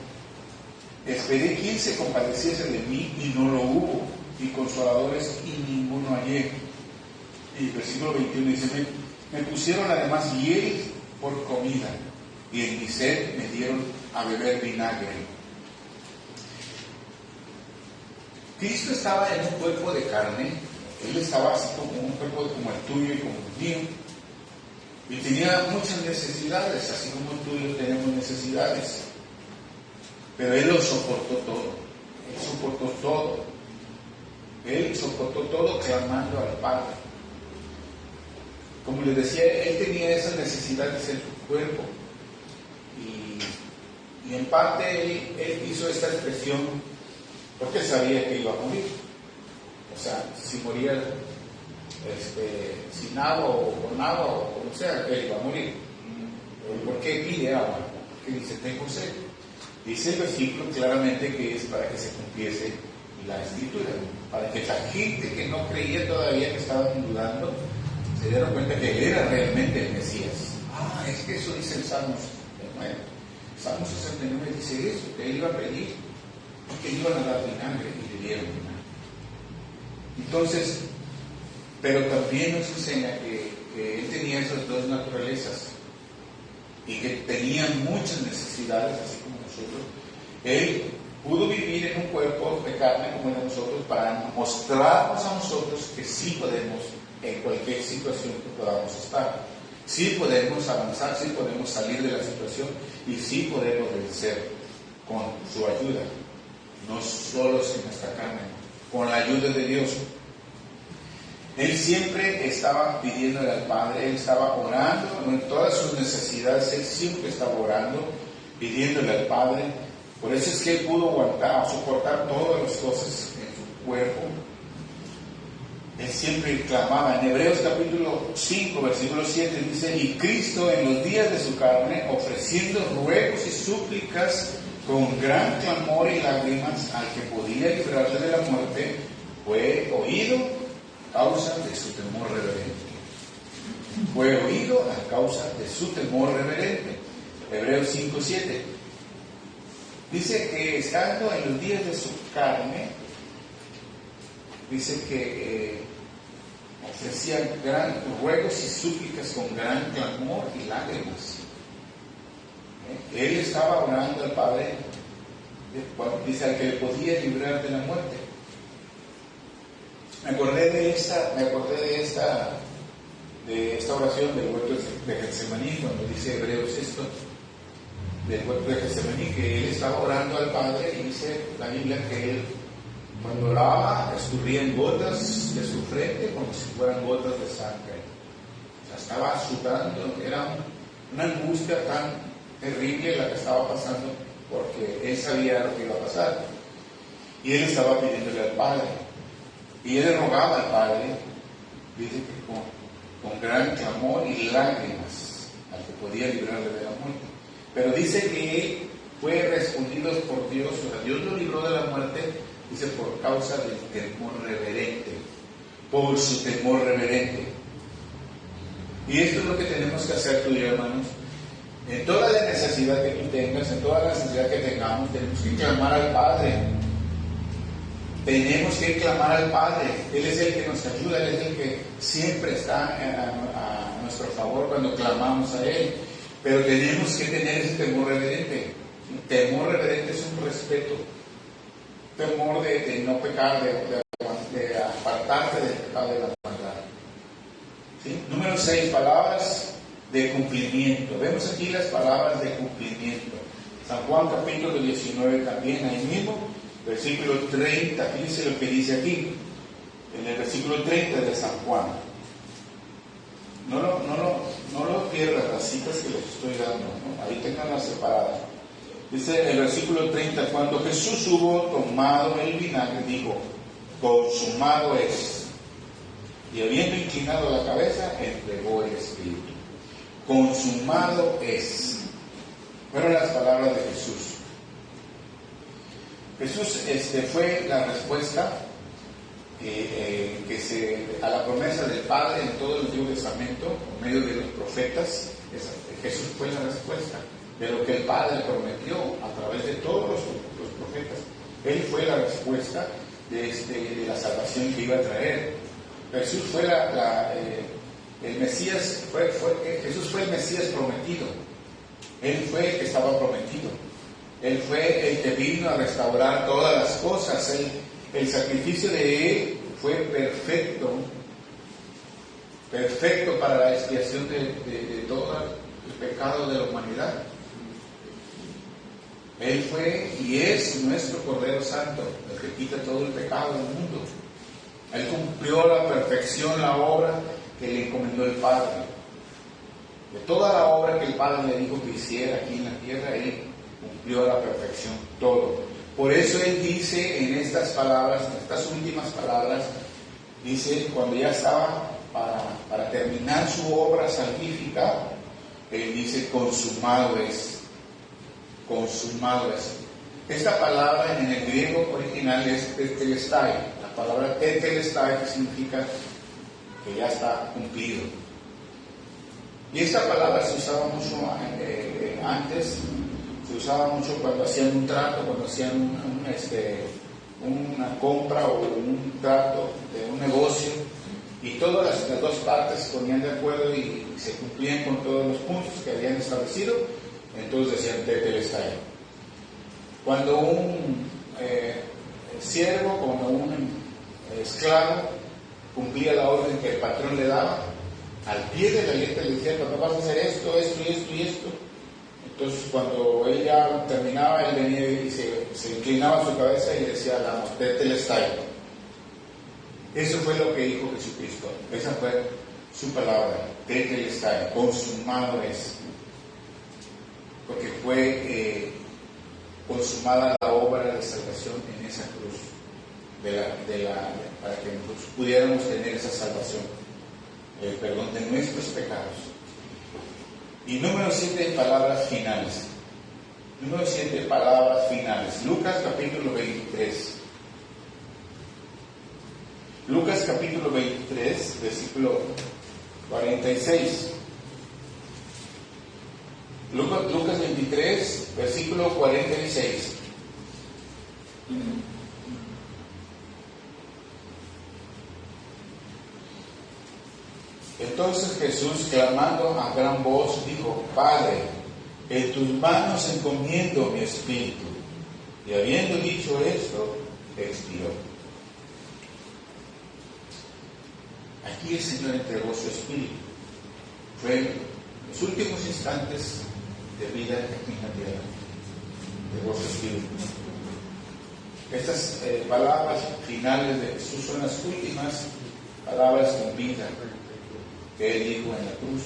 Esperé quien se compadeciese de mí y no lo hubo, y consoladores y ninguno hallé. Y el versículo 21 dice: me pusieron además hiel por comida, y en mi sed me dieron a beber vinagre. Cristo estaba en un cuerpo de carne. Él estaba así como un cuerpo como el tuyo y como el mío, y tenía muchas necesidades, así como tú y yo tenemos necesidades, pero Él lo soportó todo. Él soportó todo. Él soportó todo clamando al Padre. Como les decía, Él tenía esas necesidades en su cuerpo, y en parte él hizo esta expresión porque sabía que iba a morir. O sea, si moría sin agua o con agua o como sea, él iba a morir. ¿Por qué pide agua? Porque dice: tengo sed. Dice el versículo claramente que es para que se cumpliese la escritura, para que la gente que no creía todavía, que estaban dudando, se dieron cuenta que él era realmente el Mesías. Es que eso dice el Salmo 69. Salmo 69 dice eso, que él iba a pedir y que iban a dar vinagre, y le dieron vinagre. Entonces, pero también nos enseña que él tenía esas dos naturalezas y que tenía muchas necesidades, así como nosotros. Él pudo vivir en un cuerpo de carne como el de nosotros para mostrarnos a nosotros que sí podemos, en cualquier situación que podamos estar, sí podemos avanzar, sí podemos salir de la situación y sí podemos vencer con su ayuda, no solo en nuestra carne, con la ayuda de Dios. Él siempre estaba pidiéndole al Padre, Él estaba orando en todas sus necesidades. Él siempre estaba orando, pidiéndole al Padre. Por eso es que Él pudo aguantar, soportar todas las cosas en su cuerpo. Él siempre clamaba. En Hebreos capítulo 5, versículo 7 dice: y Cristo en los días de su carne, ofreciendo ruegos y súplicas con gran clamor y lágrimas al que podía librarle de la muerte, fue oído a causa de su temor reverente. Fue oído a causa de su temor reverente. Hebreos 5, 7. Dice que estando en los días de su carne, dice que ofrecía gran ruegos y súplicas con gran clamor y lágrimas. Él estaba orando al Padre, dice, al que le podía librar de la muerte. Me acordé de esta oración del huerto de Getsemaní, cuando dice Hebreos esto, del huerto de Getsemaní, que él estaba orando al Padre, y dice la Biblia que él, cuando oraba, escurrían gotas de su frente como si fueran gotas de sangre. O sea, estaba sudando, era una angustia tan terrible la que estaba pasando, porque él sabía lo que iba a pasar. Y él estaba pidiéndole al Padre. Y él le rogaba al Padre dice que con gran clamor y lágrimas al que podía librarle de la muerte. Pero dice que fue respondido por Dios, o sea, Dios lo libró de la muerte, dice, por causa del temor reverente, por su temor reverente. Y esto es lo que tenemos que hacer tú y yo, hermanos. En toda la necesidad que tú tengas, en toda la necesidad que tengamos, tenemos que clamar al Padre. Tenemos que clamar al Padre. Él es el que nos ayuda, Él es el que siempre está a nuestro favor cuando clamamos a Él. Pero tenemos que tener ese temor reverente. Temor reverente es un respeto. Temor de no pecar, de apartarte del pecado de la maldad. ¿Sí? Número 6, palabras de cumplimiento. Vemos aquí las palabras de cumplimiento. San Juan capítulo 19 también, ahí mismo, versículo 30. Fíjense lo que dice aquí, en el versículo 30 de San Juan. No lo pierdas, las citas que les estoy dando, ¿no? Ahí tenganlas separadas. Dice el versículo 30, cuando Jesús hubo tomado el vinagre, dijo, consumado es. Y habiendo inclinado la cabeza, entregó el Espíritu. Consumado es. Fueron las palabras de Jesús. Jesús fue la respuesta a la promesa del Padre en todo el Antiguo Testamento, por medio de los profetas. Jesús fue la respuesta de lo que el Padre prometió a través de todos los profetas. Él fue la respuesta de la salvación que iba a traer. Jesús fue el Mesías, Jesús fue el Mesías prometido. Él fue el que estaba prometido. Él fue el que vino a restaurar todas las cosas. El sacrificio de Él fue perfecto para la expiación de todo el pecado de la humanidad. Él fue y es nuestro Cordero Santo, el que quita todo el pecado del mundo. Él cumplió a la perfección la obra que le encomendó el Padre. De toda la obra que el Padre le dijo que hiciera aquí en la tierra, Él cumplió a la perfección todo. Por eso Él dice en estas palabras, en estas últimas palabras, dice, cuando ya estaba para terminar su obra salvífica, Él dice, consumado es. Consumado es. Esta palabra en el griego original es tetelestai. La palabra tetelestai, que significa que ya está cumplido. Y esta palabra se usaba mucho antes, se usaba mucho cuando hacían un trato, cuando hacían una compra o un trato de un negocio, y todas las dos partes se ponían de acuerdo y se cumplían con todos los puntos que habían establecido. Entonces decían tetelestai. Cuando un siervo, cuando un esclavo cumplía la orden que el patrón le daba, al pie de la letra le decía, cuando vas a hacer esto, esto y esto y esto. Entonces cuando él ya terminaba, él venía y se inclinaba su cabeza y le decía al amo, tetelestai. Eso fue lo que dijo Jesucristo. Esa fue su palabra, tetelestai, consumado es. Porque fue consumada la obra de salvación en esa cruz, para que nosotros pudiéramos tener esa salvación, el perdón de nuestros pecados. Y número 7, palabras finales. Número 7, palabras finales. Lucas capítulo 23. Lucas capítulo 23, versículo 46. Lucas 23, versículo 46. Entonces Jesús, clamando a gran voz, dijo, Padre, en tus manos encomiendo mi espíritu. Y habiendo dicho esto, expiró. Aquí el Señor entregó su espíritu. Fue en los últimos instantes de vida aquí en la tierra. Entregó su espíritu. Estas palabras finales de Jesús son las últimas palabras con vida que Él dijo en la cruz.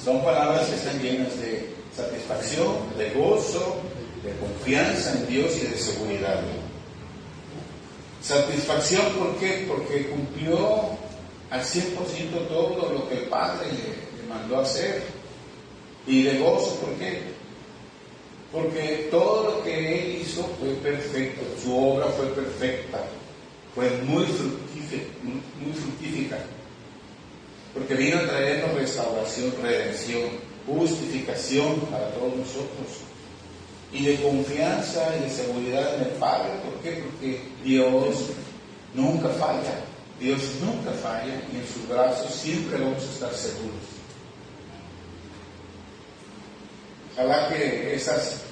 Son palabras que están llenas de satisfacción, de gozo, de confianza en Dios y de seguridad. Satisfacción, ¿por qué? Porque cumplió al 100% todo lo que el Padre le mandó a hacer. Y de gozo, ¿por qué? Porque todo lo que Él hizo fue perfecto, su obra fue perfecta, fue muy fructífera, porque vino a traernos restauración, redención, justificación para todos nosotros, y de confianza y de seguridad en el Padre. ¿Por qué? Porque Dios nunca falla, y en sus brazos siempre vamos a estar seguros. Ojalá que esas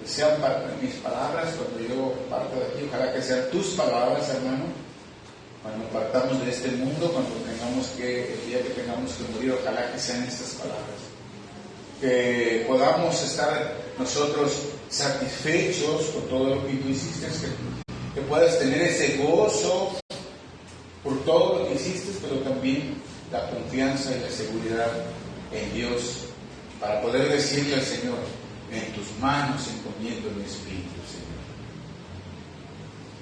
sean mis palabras cuando yo parta de aquí, ojalá que sean tus palabras, hermano, cuando partamos de este mundo, cuando el día que tengamos que morir, ojalá que sean estas palabras, que podamos estar nosotros satisfechos con todo lo que tú hiciste, que puedas tener ese gozo por todo lo que hiciste, pero también la confianza y la seguridad en Dios, para poder decirle al Señor: en tus manos encomiendo mi espíritu, Señor.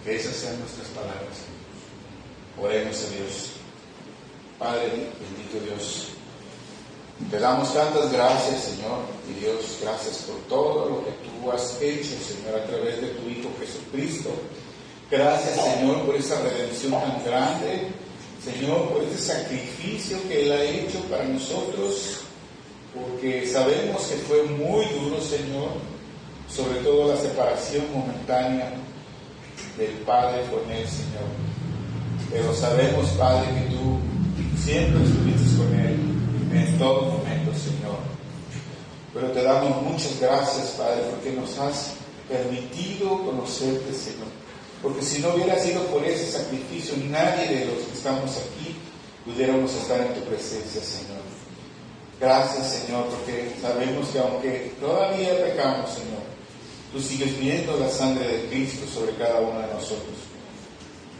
Que esas sean nuestras palabras, Señor. Oremos a Dios. Padre bendito Dios, te damos tantas gracias, Señor, y Dios, gracias por todo lo que tú has hecho, Señor, a través de tu Hijo Jesucristo. Gracias, Señor, por esa redención tan grande, Señor, por este sacrificio que Él ha hecho para nosotros, porque sabemos que fue muy duro, Señor, sobre todo la separación momentánea del Padre con Él, Señor. Pero sabemos, Padre, que tú siempre estuviste con Él en todo momento, Señor. Pero te damos muchas gracias, Padre, porque nos has permitido conocerte, Señor. Porque si no hubiera sido por ese sacrificio, nadie de los que estamos aquí pudiéramos estar en tu presencia, Señor. Gracias, Señor, porque sabemos que aunque todavía pecamos, Señor, tú sigues viendo la sangre de Cristo sobre cada uno de nosotros.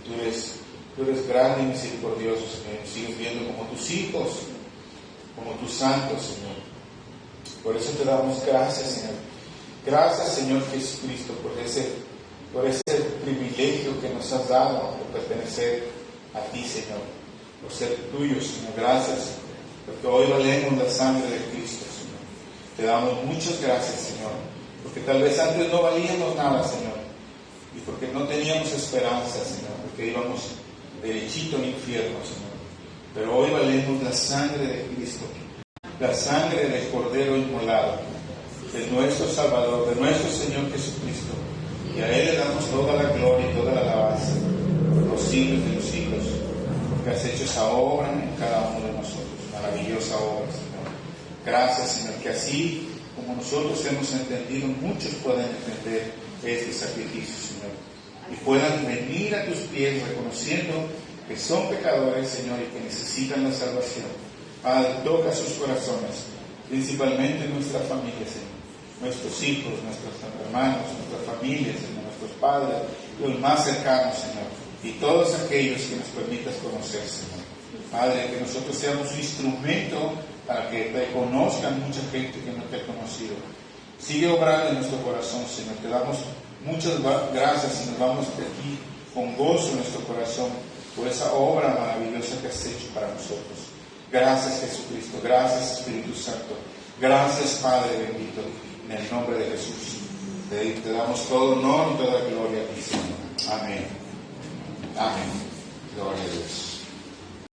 Tú eres grande y misericordioso, Señor. Sigues viendo como tus hijos, como tus santos, Señor. Por eso te damos gracias, Señor. Gracias, Señor Jesucristo, por ese privilegio que nos has dado de pertenecer a ti, Señor, por ser tuyos, Señor. Gracias, porque hoy valemos la sangre de Cristo, Señor. Te damos muchas gracias, Señor, porque tal vez antes no valíamos nada, Señor, y porque no teníamos esperanza, Señor, porque íbamos derechito al infierno, Señor. Pero hoy valemos la sangre de Cristo, la sangre del Cordero inmolado, de nuestro Salvador, de nuestro Señor Jesucristo. Y a Él le damos toda la gloria y toda la alabanza por los siglos de los siglos, porque has hecho esa obra en cada uno de nosotros, maravillosa obra, Señor. Gracias, Señor, que así como nosotros hemos entendido, muchos puedan entender este sacrificio, Señor, y puedan venir a tus pies reconociendo que son pecadores, Señor, y que necesitan la salvación. Padre, toca sus corazones, principalmente nuestra familia, Señor, nuestros hijos, nuestros hermanos, nuestras familias, Señor, nuestros padres, los más cercanos, Señor, y todos aquellos que nos permitas conocer, Señor. Padre, que nosotros seamos un instrumento para que te conozcan mucha gente que no te ha conocido. Sigue obrando en nuestro corazón, Señor. Te damos muchas gracias y nos vamos de aquí con gozo en nuestro corazón por esa obra maravillosa que has hecho para nosotros. Gracias, Jesucristo. Gracias, Espíritu Santo. Gracias, Padre bendito. En el nombre de Jesús. Te damos todo honor y toda gloria a ti, Señor. Amén. Amén. Gloria a Dios.